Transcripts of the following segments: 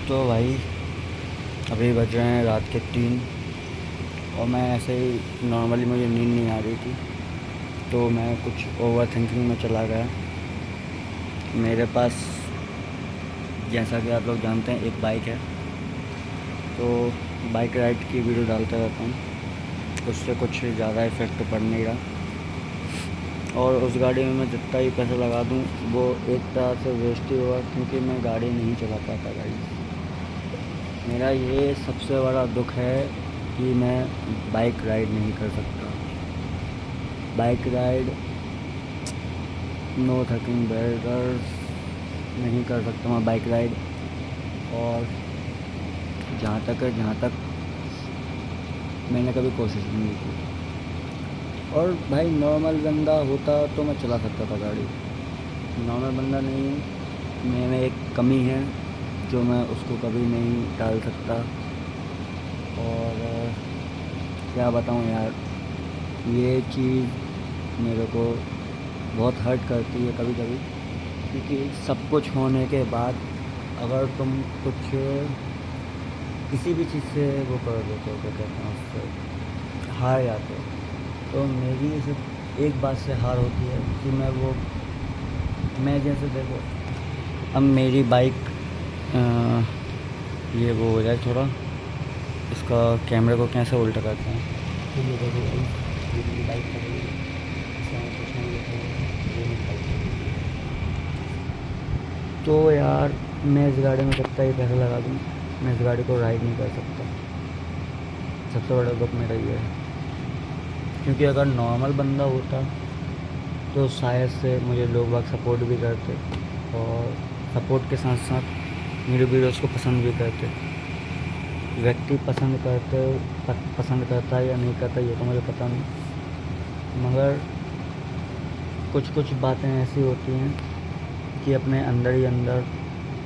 तो भाई अभी बज रहे हैं रात के 3 और मैं ऐसे ही नॉर्मली मुझे नींद नहीं आ रही थी, तो मैं कुछ ओवर थिंकिंग में चला गया। मेरे पास, जैसा कि आप लोग जानते हैं, एक बाइक है, तो बाइक राइड की वीडियो डालता रहता हूँ। उससे कुछ ज़्यादा इफ़ेक्ट पड़ नहीं रहा, और उस गाड़ी में मैं जितना ही पैसा लगा दूँ वो एक तरह से वेस्ट ही होगा, क्योंकि मैं गाड़ी नहीं चला पाता गाड़ी। मेरा ये सबसे बड़ा दुख है कि मैं बाइक राइड नहीं कर सकता। बाइक राइड, नो थकिंग बैटर्स, नहीं कर सकता मैं बाइक राइड। और जहाँ तक मैंने कभी कोशिश भी नहीं की। और भाई नॉर्मल बंदा होता तो मैं चला सकता था गाड़ी। नॉर्मल बंदा नहीं, मेरे में एक कमी है जो मैं उसको कभी नहीं टाल सकता। और क्या बताऊँ यार, ये चीज़ मेरे को बहुत हर्ट करती है कभी कभी, क्योंकि सब कुछ होने के बाद अगर तुम कुछ किसी भी चीज़ से वो कर देते हो, क्या कहते हैं उससे, हार जाते हो, तो मेरी सिर्फ एक बात से हार होती है कि मैं जैसे देखो, अब मेरी बाइक ये वो हो जाए थोड़ा, इसका कैमरे को कैसे उल्टा करते हैं, तो ये देखो भाई, ये मेरी बाइक खड़ी है, इसका मैं कुछ नहीं लिखा है, ये मेरी बाइक खड़ी है। तो यार मैं इस गाड़ी में कितना ही पैसा लगा दूँ, मैं इस गाड़ी को राइड नहीं कर सकता। सबसे बड़ा दुख मेरा ये है, क्योंकि अगर नॉर्मल बंदा होता तो शायद से मुझे लोग बाग सपोर्ट भी करते, और सपोर्ट के साथ साथ मेरे वीडियोस को पसंद भी करते। व्यक्ति पसंद करता है या नहीं करता ये तो मुझे पता नहीं, मगर कुछ कुछ बातें ऐसी होती हैं कि अपने अंदर ही अंदर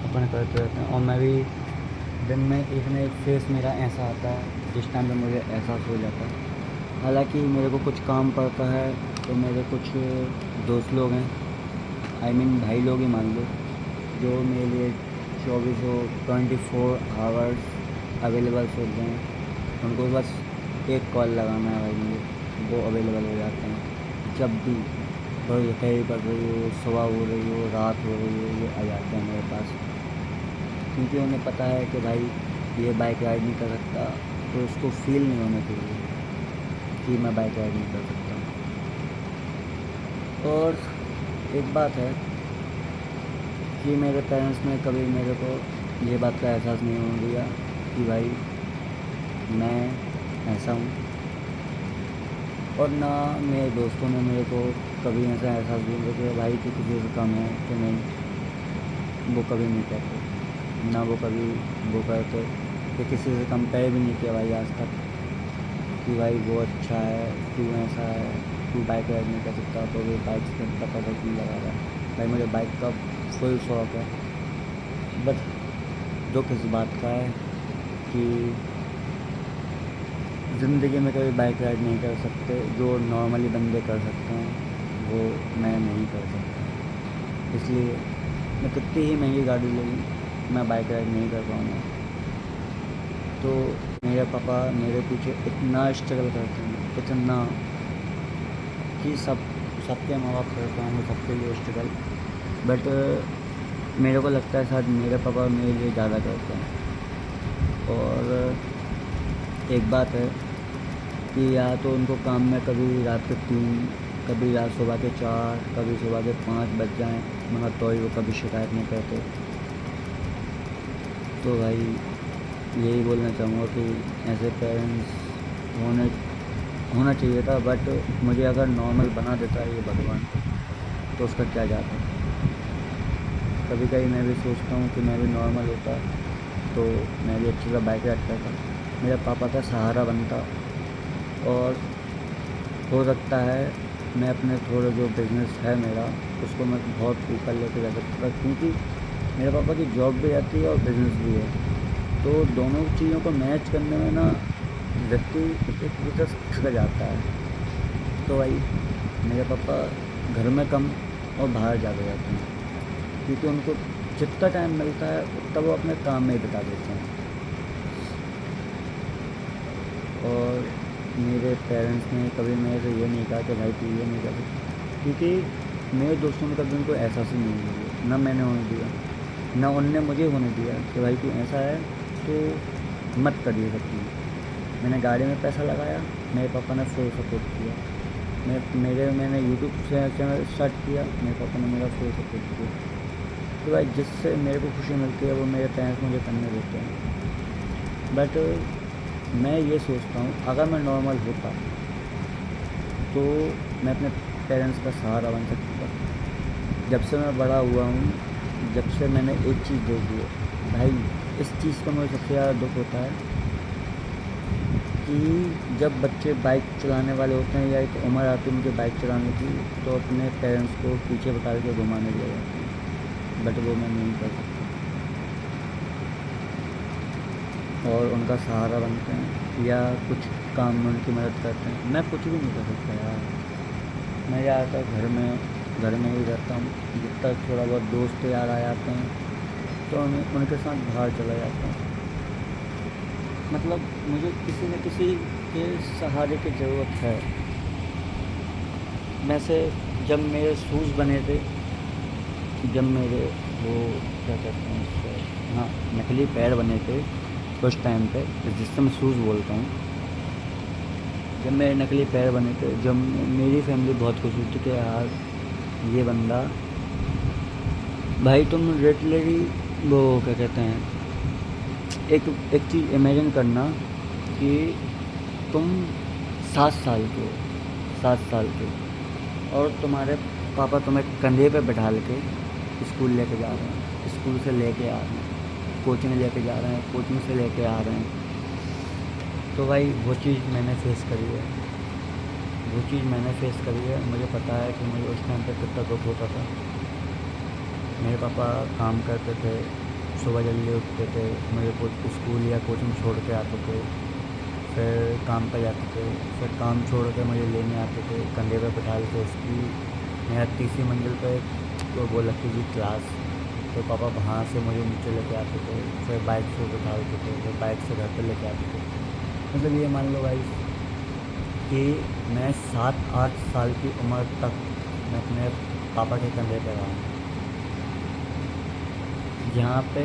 अपन करते रहते हैं। और मैं भी दिन में एक ना एक फेस मेरा ऐसा आता है जिस टाइम पे मुझे एहसास हो जाता है। हालांकि मेरे को कुछ काम पड़ता है, तो मेरे कुछ दोस्त लोग हैं, आई मीन भाई लोग ही मान लो, जो मेरे लिए 24 अवेलेबल होते हैं। उनको बस एक कॉल लगाना है भाई, मुझे वो अवेलेबल हो जाते हैं जब भी, और कहीं पड़ रही हो, सुबह हो रही हो, रात हो रही हो, ये आ जाते हैं मेरे पास। क्योंकि उन्हें पता है कि भाई ये बाइक राइड नहीं कर सकता, तो उसको फील नहीं होना चाहिए कि मैं बाइक राइड नहीं कर सकता। और एक बात है कि मेरे पेरेंट्स ने कभी मेरे को ये बात का एहसास नहीं होने दिया कि भाई मैं ऐसा हूँ, और ना मेरे दोस्तों ने मेरे को कभी ऐसा एहसास दिया कि भाई तू किसी से कम है कि नहीं, वो कभी नहीं कहते। ना वो कभी वो कहते कि किसी से कंपेयर भी नहीं किया भाई आज तक, कि भाई वो अच्छा है, तू ऐसा है, तू बाइक राइड नहीं कर सकता, तो वो बाइक से पता क्यों लगा रहा है। भाई मुझे बाइक का फुल शौक है, बट दुख इस बात का है कि ज़िंदगी में कभी बाइक राइड नहीं कर सकते। जो नॉर्मली बंदे कर सकते हैं वो मैं नहीं कर सकता, इसलिए मैं कितनी ही महंगी गाड़ी ले लूँ, मैं बाइक राइड नहीं कर पाऊँगा। तो मेरे पापा मेरे पीछे इतना स्ट्रगल करते हैं, इतना, कि सबके माँ बाप करते हैं सबके लिए स्ट्रगल, बट मेरे को लगता है शायद मेरे पापा मेरे लिए ज़्यादा करते हैं। और एक बात है कि या तो उनको काम में कभी रात के 3, कभी रात सुबह के 4, कभी सुबह के 5 बज जाएँ, मगर तो ही वो कभी शिकायत नहीं करते। तो भाई यही बोलना चाहूँगा कि ऐसे पेरेंट्स होना चाहिए था, बट मुझे अगर नॉर्मल बना देता ये भगवान तो उसका क्या जाता। कभी कभी मैं भी सोचता हूँ कि मैं भी नॉर्मल होता तो मैं भी अच्छी तरह बाइक राइड करता, मेरे पापा का सहारा बनता, और हो सकता है मैं अपने थोड़ा जो बिज़नेस है मेरा उसको मैं बहुत ऊपर लेके जा सकता, क्योंकि मेरे पापा की जॉब भी रहती है और बिज़नेस भी है, तो दोनों चीज़ों को मैच करने में ना व्यक्ति एक दूसरे से थक जाता है। तो भाई मेरे पापा घर में कम और बाहर ज़्यादा जाते हैं, क्योंकि उनको जितना टाइम मिलता है उतना वो अपने काम में ही बिता देते हैं। और मेरे पेरेंट्स ने कभी मेरे से ये नहीं कहा कि भाई तू ये नहीं कर, क्योंकि मेरे दोस्तों ने कभी उनको एहसास ही नहीं दिया, ना मैंने होने दिया, ना उनने मुझे होने दिया कि भाई तू ऐसा है तो मत करिए सब चीज़। मैंने गाड़ी में पैसा लगाया, मेरे पापा ने फुल सपोर्ट किया। मैंने यूट्यूब चैनल स्टार्ट किया, मेरे पापा ने मेरा फुल सपोर्ट किया। तो भाई जिससे मेरे को खुशी मिलती है वो मेरे पेरेंट्स मुझे करने देते हैं। बट मैं ये सोचता हूँ अगर मैं नॉर्मल होता तो मैं अपने पेरेंट्स का सहारा बन सकता। जब से मैं बड़ा हुआ हूँ, जब से मैंने एक चीज़ देखी है भाई, इस चीज़ का मुझे सबसे ज़्यादा दुख होता है कि जब बच्चे बाइक चलाने वाले होते हैं या एक उम्र आती है मुझे बाइक चलाने की, तो अपने पेरेंट्स को पीछे बैठा के घुमाने ले जाते हैं। बट वो मैं नहीं कर सकता और उनका सहारा बनते हैं या कुछ काम में उनकी मदद करते हैं। मैं कुछ भी नहीं कर सकता यार। मैं ज़्यादातर घर में ही रहता हूँ। जब तक थोड़ा बहुत दोस्त यार आ जाते हैं तो उनके साथ बाहर चला जाता हूँ। मतलब मुझे किसी न किसी के सहारे की ज़रूरत है। वैसे जब मेरे शूज़ बने थे, जब मेरे वो क्या कहते हैं उससे, हाँ, नकली पैर बने थे उस टाइम पे, जिससे मैं शूज़ बोलता हूँ, जब मेरे नकली पैर बने थे, जब मेरी फैमिली बहुत खुश हुई थी कि यार ये बंदा, भाई तुम लिटरली वो क्या कहते हैं, एक चीज़ इमेजिन करना कि तुम 7 साल के और तुम्हारे पापा तुम्हें कंधे पे बैठा के स्कूल लेके जा रहे हैं, स्कूल से लेके आ रहे हैं, कोचिंग लेके जा रहे हैं, कोचिंग से लेके आ रहे हैं। तो भाई वो चीज़ मैंने फेस करी है, मुझे पता है कि मुझे उस टाइम पे कितना दुख होता था। मेरे पापा काम करते थे, सुबह जल्दी उठते थे, मेरे को स्कूल या कोचिंग छोड़ के आते थे, फिर काम पे जाते थे, फिर काम छोड़ के मुझे लेने आते थे, कंधे पे बैठा के। उसकी मेरा तीसरी मंजिल पे तो वो लगती थी क्लास, तो पापा वहाँ से मुझे नीचे लेके आते थे, फिर बाइक से बैठाते थे, फिर बाइक से घर पर लेके आते थे। मतलब ये मान लो भाई कि मैं 7-8 साल की उम्र तक मैं अपने पापा के कंधे पे रहा हूँ। जहाँ पे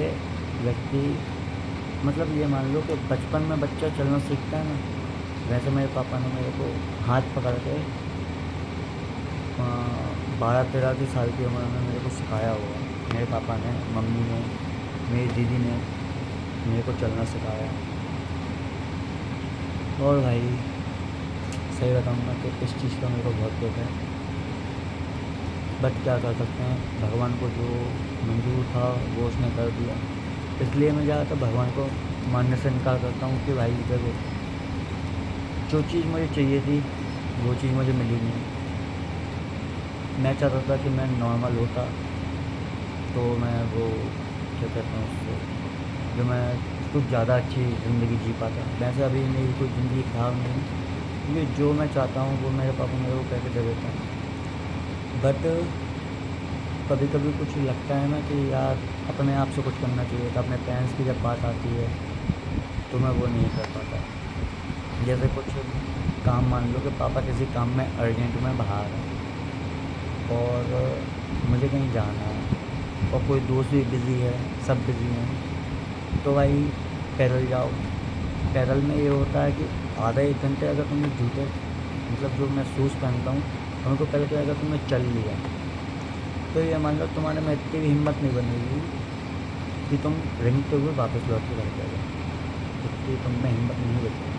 व्यक्ति, मतलब ये मान लो कि बचपन में बच्चा चलना सीखता है ना, वैसे मेरे पापा ने मेरे को हाथ पकड़ के 12-13 साल की उम्र में मेरे को सिखाया हुआ। मेरे पापा ने, मम्मी ने, मेरी दीदी ने मेरे को चलना सिखाया। और भाई सही बताऊँगा कि इस चीज़ का मेरे को बहुत दुख है, बट क्या कर सकते हैं, भगवान को जो मंजूर था वो उसने कर दिया। इसलिए मैं ज़्यादातर भगवान को मानने से इनकार करता हूँ कि भाई देखो, जो चीज़ मुझे चाहिए थी वो चीज़ मुझे मिली नहीं। मैं चाहता था कि मैं नॉर्मल होता तो मैं वो क्या कहते हैं उससे, जो मैं कुछ ज़्यादा अच्छी ज़िंदगी जी पाता। वैसे अभी मेरी कोई ज़िंदगी ख़राब नहीं, क्योंकि जो मैं चाहता हूँ वो मेरे पापा मेरे को कह के दे देते हैं। बट कभी कभी कुछ लगता है ना कि यार अपने आप से कुछ करना चाहिए था। अपने पेरेंट्स की जब बात आती है तो मैं वो नहीं कर पाता। जैसे कुछ काम, मान लो कि पापा किसी काम में अर्जेंट में बाहर है और मुझे कहीं जाना है और कोई दोस्त भी बिज़ी है, सब बिज़ी हैं, तो भाई पैदल जाओ। पैदल में ये होता है कि आधा 1 घंटे अगर तुमने जूते, मतलब जो मैं शूज़ पहनता हूँ, उनको पहले तो अगर तुमने चल लिया तो ये मान लो तुम्हारे में इतनी भी हिम्मत नहीं बनेगी कि तुम रेंगते हुए वापस लौट के घर जाओ, इतनी तुम में हिम्मत नहीं बचेगी।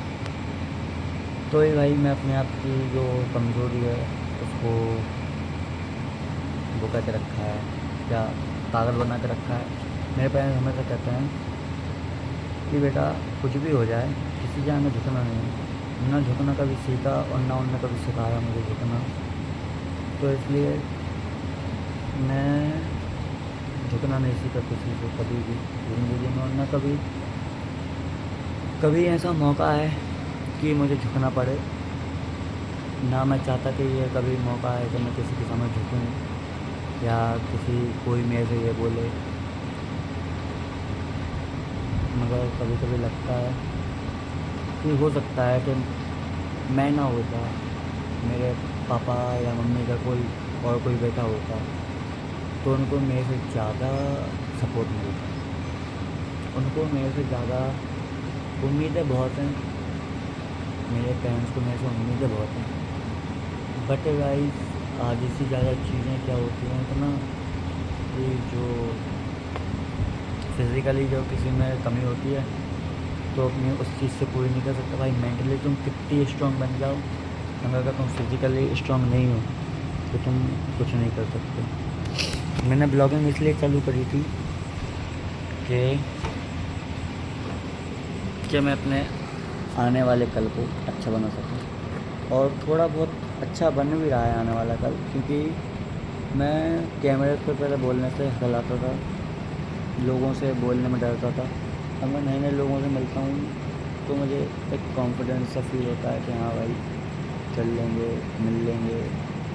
तो ये भाई मैं अपने आप की जो कमज़ोरी है उसको वो करके रखा है, क्या ताकत बना के रखा है। मेरे पेरेंट्स हमेशा कहते हैं कि बेटा कुछ भी हो जाए किसी के आगे झुकना नहीं, ना झुकना कभी सीखा और ना उनने कभी सिखाया मुझे झुकना। तो इसलिए मैं झुकना नहीं सीखा किसी को कभी भी ज़िंदगी में, और ना कभी ऐसा मौका है कि मुझे झुकना पड़े, ना मैं चाहता कि ये कभी मौका है कि मैं किसी के सामने झुकूँ या कोई मेरे से ये बोले मगर कभी कभी लगता है कि हो सकता है कि मैं ना होता, मेरे पापा या मम्मी का कोई और कोई बेटा होता तो उनको मेरे से ज़्यादा सपोर्ट मिलता। उनको मेरे से ज़्यादा उम्मीदें बहुत हैं, मेरे पेरेंट्स को मेरे से उम्मीदें बहुत हैं। बट गाइस आधी से ज़्यादा चीज़ें क्या होती हैं तो ना, कि जो फिज़िकली जो किसी में कमी होती है तो अपनी उस चीज़ से पूरी नहीं कर सकता। भाई मेंटली तुम कितनी स्ट्रॉन्ग बन जाओ, मगर अगर तुम फिज़िकली स्ट्रॉन्ग नहीं हो तो तुम कुछ नहीं कर सकते। मैंने ब्लॉगिंग इसलिए चालू करी थी कि मैं अपने आने वाले कल को अच्छा बना सकूं, और थोड़ा बहुत अच्छा बन भी रहा है आने वाला कल, क्योंकि मैं कैमरे पे पहले बोलने से हकलाता था, लोगों से बोलने में डरता था। अब मैं नए नए लोगों से मिलता हूँ तो मुझे एक कॉन्फिडेंस सा फील होता है कि हाँ भाई चल लेंगे, मिल लेंगे,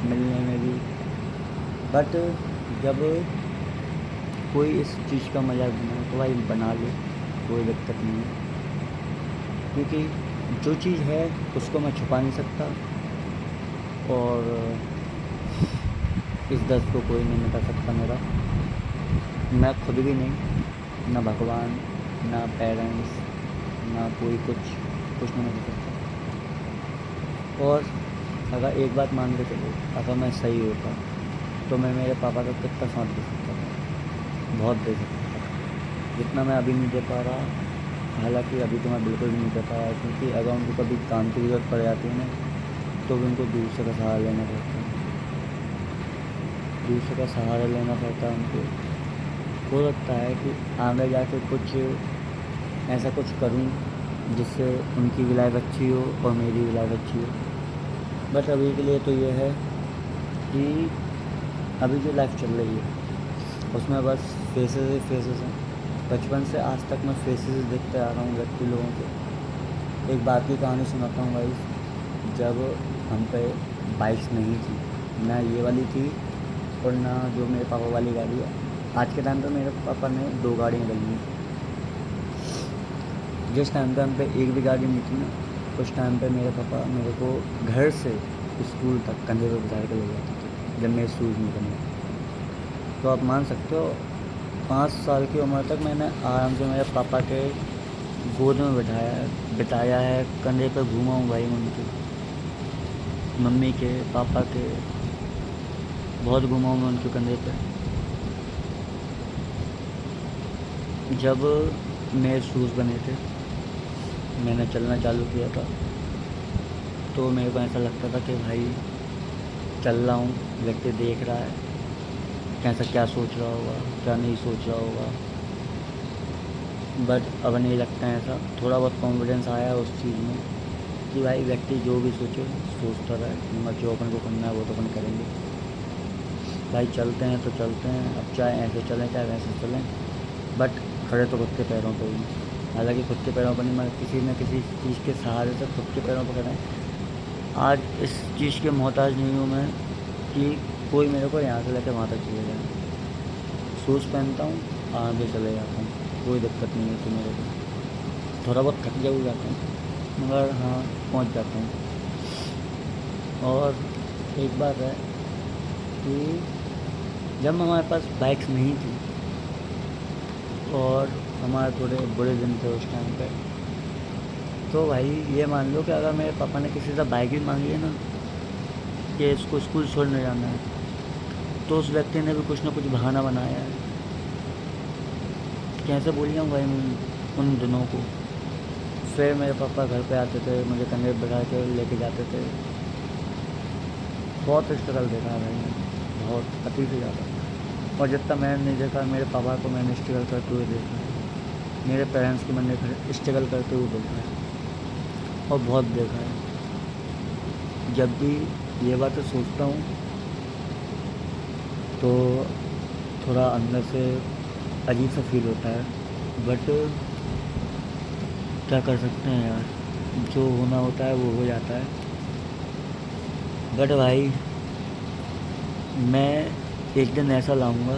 मिलने में भी। बट जब कोई इस चीज़ का मज़ाक बनाए तो भाई बना ले, कोई दिक्कत नहीं है, क्योंकि जो चीज़ है उसको मैं छुपा नहीं सकता, और इस दर्द को कोई नहीं मिटा सकता मेरा, मैं खुद भी नहीं, ना भगवान, ना पेरेंट्स, ना कोई कुछ नहीं मिल सकता। और अगर एक बात मान के चलो, अगर मैं सही होता तो मैं मेरे पापा का कितना साथ दे सकता था, बहुत दे सकता था, जितना मैं अभी नहीं दे पा रहा। हालांकि अभी तो मैं बिल्कुल भी नहीं दे पा रहा, क्योंकि अगर उनको कभी काम की ज़रूरत पड़ जाती है ना तो भी उनको दूसरे का सहारा लेना पड़ता है, दूसरे का सहारा लेना पड़ता है उनको। हो सकता है कि आगे जाके कुछ ऐसा कुछ करूं जिससे उनकी भी लाइफ अच्छी हो और मेरी भी लाइफ अच्छी हो। बट अभी के लिए तो ये है कि अभी जो लाइफ चल रही है उसमें बस फेसेस ही फेसेस हैं। बचपन से आज तक मैं फेसेस देखते आ रहा हूँ व्यक्ति लोगों के। एक बात की कहानी सुनाता हूँ भाई। जब हम पे बाइक्स नहीं थी, ना ये वाली थी और ना जो मेरे पापा वाली गाड़ी है। आज के टाइम पे मेरे पापा ने 2 गाड़ियाँ खरीदी। जिस टाइम पे हम पे एक भी गाड़ी नहीं थी ना, उस टाइम पे मेरे पापा मेरे को घर से स्कूल तक कंधे पे बिठा के ले जाते थे जब मेरे शूज़ नहीं बने। तो आप मान सकते हो 5 साल की उम्र तक मैंने आराम से मेरे पापा के गोद में बिताया है, कंधे पे घूमा हूँ भाई उनके, मम्मी के, पापा के, बहुत घूमा हूँ मैं उनके कंधे पे। जब मेरे शूज़ बने थे, मैंने चलना चालू किया था, तो मेरे को ऐसा लगता था कि भाई चल रहा हूँ, व्यक्ति देख रहा है, कैसा क्या सोच रहा होगा, क्या नहीं सोच रहा होगा। बट अब नहीं लगता है ऐसा। थोड़ा बहुत कॉन्फिडेंस आया उस चीज़ में कि भाई व्यक्ति जो भी सोचे सोचता रहे, मगर जो अपन को करना है वो तो अपन करेंगे। भाई चलते हैं तो चलते हैं, अब चाहे ऐसे चलें चाहे वैसे चलें, बट खड़े तो खुद के पैरों पर ही। हालांकि खुद के पैरों पर नहीं, मगर किसी न किसी चीज़ के सहारे से खुद के पैरों पर खड़े। आज इस चीज़ के मोहताज नहीं हूँ मैं कि कोई मेरे को यहाँ से लेकर वहाँ तक चले जाए। शूज़ पहनता हूँ, आगे चले जाता हूँ, कोई दिक्कत नहीं है तो मेरे को। थोड़ा बहुत थक जरूर जाता हूँ, मगर हाँ पहुँच जाता हूँ। और एक बात है कि जब हमारे पास बाइक्स नहीं थी और हमारे थोड़े बुरे दिन थे उस टाइम पे, तो भाई ये मान लो कि अगर मेरे पापा ने किसी से बाइक भी मांगी है ना कि इसको स्कूल छोड़ने जाना है, तो उस व्यक्ति ने भी कुछ ना कुछ बहाना बनाया है। कैसे बोल जाऊँ भाई उन दिनों को। फिर मेरे पापा घर पे आते थे, मुझे कंधे पे बैठा के लेके जाते थे। बहुत स्ट्रगल देखा है भाई ने, बहुत अति से ज़्यादा। और जितना मैंने नहीं देखा, मेरे पापा को मैंने स्ट्रगल करते हुए देखा है, मेरे पेरेंट्स को मैंने स्ट्रगल करते हुए देखा है, और बहुत देखा है। जब भी ये बातें सोचता हूँ तो थोड़ा अंदर से अजीब सा फील होता है, बट क्या कर सकते हैं यार, जो होना होता है वो हो जाता है। बट भाई मैं एक दिन ऐसा लाऊंगा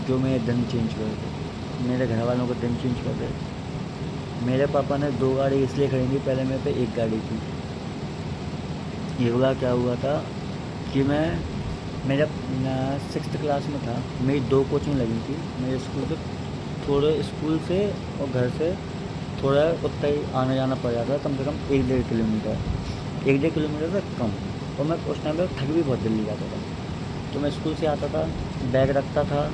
जो मेरे दिन चेंज कर दे, मेरे घर वालों को दिन चेंज कर दे, मेरे पापा ने 2 गाड़ी इसलिए खरीदी, पहले मेरे पे 1 गाड़ी थी। ये हुआ क्या हुआ था कि मेरा 6th क्लास में था, मेरी 2 कोचिंग लगी थी मेरे स्कूल से और घर से थोड़ा उतना ही आना जाना पड़ जाता था, कम से कम 1-1.5 किलोमीटर से कम। और मैं उस टाइम पे थक भी बहुत जल्दी जाता था। तो मैं स्कूल से आता था, बैग रखता था,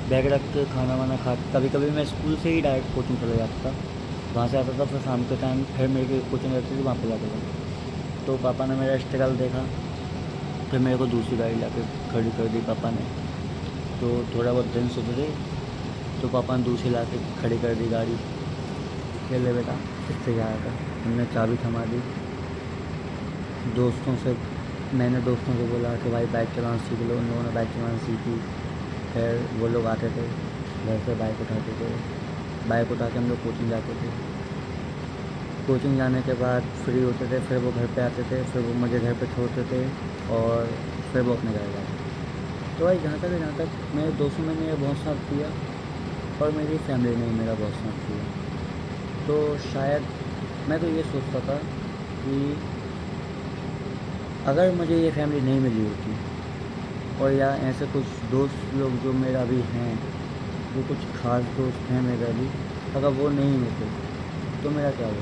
बैग रख के खाना वाना खा, कभी कभी मैं स्कूल से ही डायरेक्ट कोचिंग चला जाता था। वहाँ से आता था, फिर शाम के टाइम फिर मेरी कोचिंग रहती थी, वहाँ पे जाता था। तो पापा ने मेरा स्ट्रगल देखा, फिर मेरे को दूसरी गाड़ी ला के खड़ी कर दी पापा ने। तो थोड़ा बहुत दिन सुधरे तो पापा ने दूसरी ला के खड़ी कर दी गाड़ी। ले ले बेटा, इससे जा रहा था, हमने चाबी थमा दी। मैंने दोस्तों से बोला कि भाई बाइक चलाना सीख लो। उन लोगों ने बाइक चलाना सीखी। फिर वो लोग आते थे घर से, बाइक उठाते थे, बाइक उठा के हम लोग कोचिंग जाते थे। कोचिंग जाने के बाद फ्री होते थे, फिर वो घर पे आते थे, फिर वो मुझे घर पे छोड़ते थे और फिर वो अपने घर जाते थे। तो भाई जहाँ तक मेरे दोस्तों ने मेरा बहुत साथ दिया और मेरी फैमिली ने मेरा बहुत साथ दिया। तो शायद मैं तो ये सोचता था कि अगर मुझे ये फैमिली नहीं मिली होती और या ऐसे कुछ दोस्त लोग जो मेरा अभी हैं, जो कुछ ख़ास दोस्त हैं मेरे अभी, अगर वो नहीं होते तो मेरा क्या होता।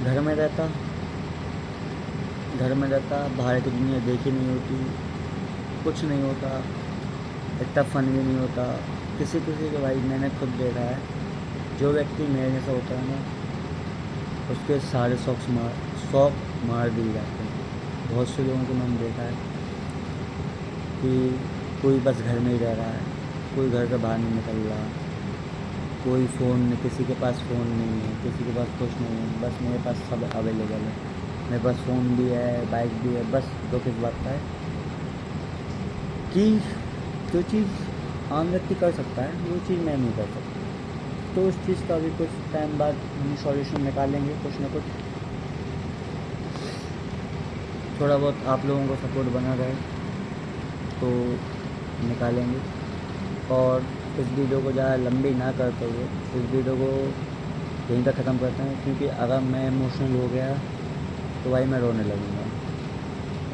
घर में रहता, बाहर की दुनिया देखी नहीं होती, कुछ नहीं होता, इतना फन भी नहीं होता। किसी के भाई मैंने खुद देखा है, जो व्यक्ति मेरे जैसा होता है ना, उसके सारे शौक मार दिए जाते हैं। बहुत से लोगों को मैंने देखा है कि कोई बस घर में ही रह रहा है, कोई घर से बाहर नहीं निकल रहा, कोई फ़ोन नहीं, किसी के पास फ़ोन नहीं है, किसी के पास कुछ नहीं है। बस मेरे पास सब अवेलेबल है, मेरे पास फ़ोन भी है, बाइक भी है। बस तो किस बात का है कि जो चीज़ आम व्यक्ति कर सकता है वो चीज़ मैं नहीं कर सकता। तो उस चीज़ का भी कुछ टाइम बाद हम सॉल्यूशन निकालेंगे, कुछ ना कुछ। थोड़ा बहुत आप लोगों को सपोर्ट बना रहे तो निकालेंगे। और इस वीडियो को ज़्यादा लंबी ना करते हुए इस वीडियो को यहीं तक ख़त्म करते हैं, क्योंकि अगर मैं इमोशनल हो गया तो भाई मैं रोने लगूँगा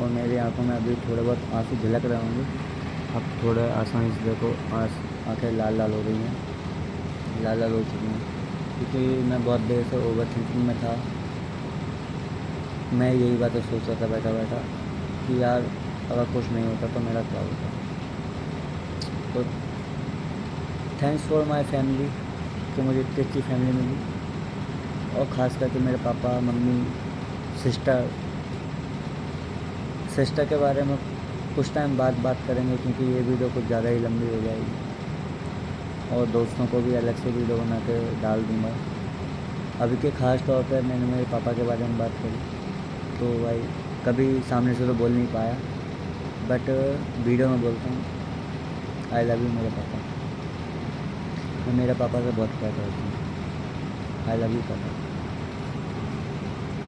और मेरी आंखों में अभी थोड़े बहुत आंसू झलक रहे होंगे। अब थोड़े आसानी से देखो, आँखें लाल लाल हो रही हैं, लाल लाल हो चुकी हैं, क्योंकि मैं बहुत देर से ओवर थिंकिंग में था। मैं यही बातें सोच रहा था बैठा बैठा कि यार अगर कुछ नहीं होता तो मेरा क्या होता। तो थैंक्स फॉर माय फैमिली कि मुझे इतनी अच्छी फैमिली मिली, और ख़ास करके मेरे पापा, मम्मी, सिस्टर के बारे में कुछ टाइम बाद बात करेंगे, क्योंकि ये वीडियो कुछ ज़्यादा ही लंबी हो जाएगी। और दोस्तों को भी अलग से वीडियो बना के डाल दूँगा। अभी के ख़ास तौर पर मैंने मेरे पापा के बारे में बात करी, तो भाई कभी सामने से तो बोल नहीं पाया, बट वीडियो में बोलता हूँ, आई लव यू मेरे पापा। मैं मेरे पापा से बहुत प्यार करती हूँ। आई लव यू पापा।